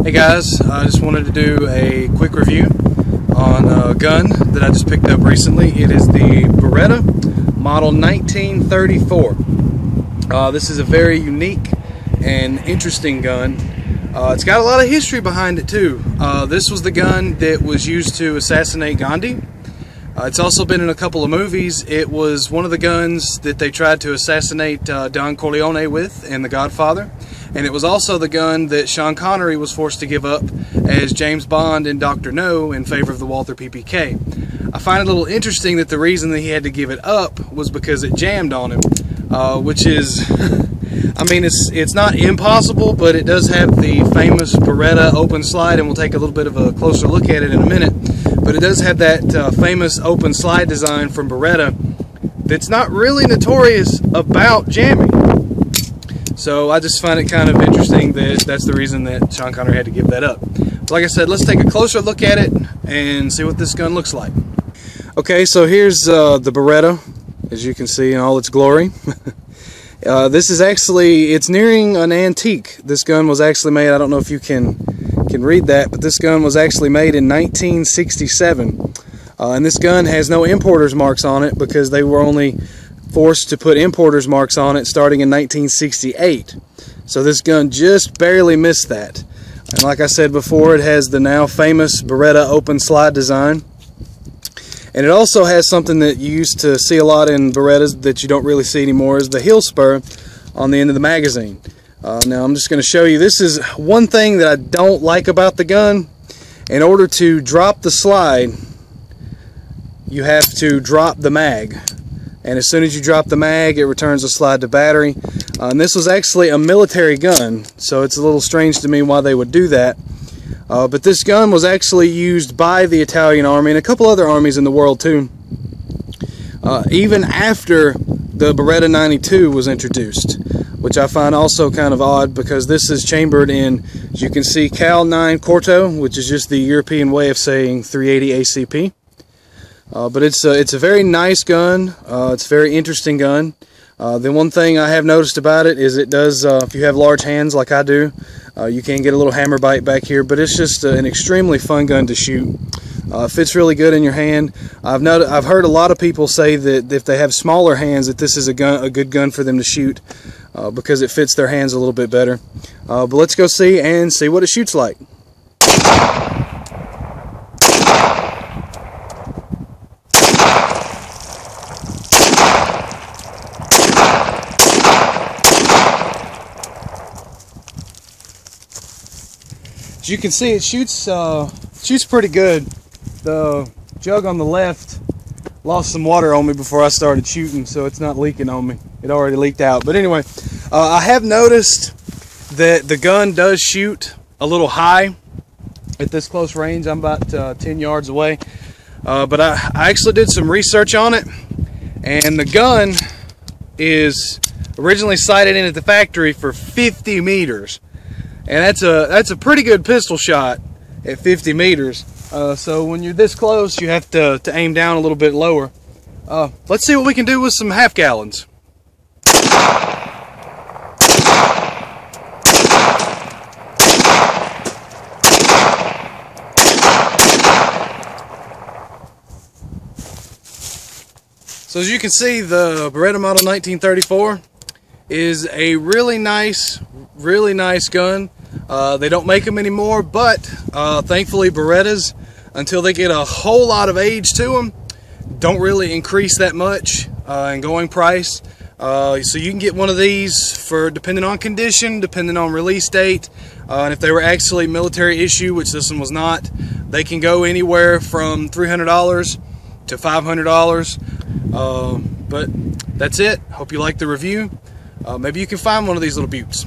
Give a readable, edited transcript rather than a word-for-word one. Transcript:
Hey guys, I just wanted to do a quick review on a gun that I just picked up recently. It is the Beretta model 1934. This is a very unique and interesting gun. It's got a lot of history behind it too. This was the gun that was used to assassinate Gandhi. It's also been in a couple of movies. It was one of the guns that they tried to assassinate Don Corleone with in The Godfather. And it was also the gun that Sean Connery was forced to give up as James Bond in Dr. No in favor of the Walther PPK. I find it a little interesting that the reason that he had to give it up was because it jammed on him, which is, I mean, it's not impossible, but it does have the famous Beretta open slide, and we'll take a little bit of a closer look at it in a minute. But it does have that famous open slide design from Beretta that's not really notorious about jamming. So I just find it kind of interesting that that's the reason that Sean Connery had to give that up. But like I said, let's take a closer look at it and see what this gun looks like. Okay, so here's the Beretta, as you can see in all its glory. This is actually, it's nearing an antique. This gun was actually made, I don't know if you can read that, but this gun was actually made in 1967. And this gun has no importer's marks on it because they were only forced to put importer's marks on it starting in 1968. So this gun just barely missed that. And like I said before, it has the now famous Beretta open slide design. And it also has something that you used to see a lot in Berettas that you don't really see anymore, is the heel spur on the end of the magazine. Now I'm just going to show you, this is one thing that I don't like about the gun. In order to drop the slide, you have to drop the mag. And as soon as you drop the mag, it returns the slide to battery. And this was actually a military gun, so it's a little strange to me why they would do that. But this gun was actually used by the Italian army and a couple other armies in the world too, even after the Beretta 92 was introduced, which I find also kind of odd because this is chambered in, as you can see, Cal 9 Corto, which is just the European way of saying 380 ACP. But it's a very nice gun. It's a very interesting gun. The one thing I have noticed about it is it does, if you have large hands like I do, you can get a little hammer bite back here, but it's just an extremely fun gun to shoot. Fits really good in your hand. I've heard a lot of people say that if they have smaller hands that this is a good gun for them to shoot because it fits their hands a little bit better. But let's go see what it shoots like. As you can see, it shoots pretty good. The jug on the left lost some water on me before I started shooting, so it's not leaking on me. It already leaked out. But anyway, I have noticed that the gun does shoot a little high at this close range. I'm about 10 yards away. But I actually did some research on it, and the gun is originally sighted in at the factory for 50 meters. And that's a pretty good pistol shot at 50 meters. So when you're this close, you have to aim down a little bit lower. Let's see what we can do with some half gallons. So as you can see, the Beretta model 1934 is a really nice gun. They don't make them anymore, but thankfully Berettas, until they get a whole lot of age to them, don't really increase that much in going price. So you can get one of these for, depending on condition, depending on release date, and if they were actually military issue, which this one was not, they can go anywhere from $300 to $500. But that's it. Hope you like the review. Maybe you can find one of these little beauts.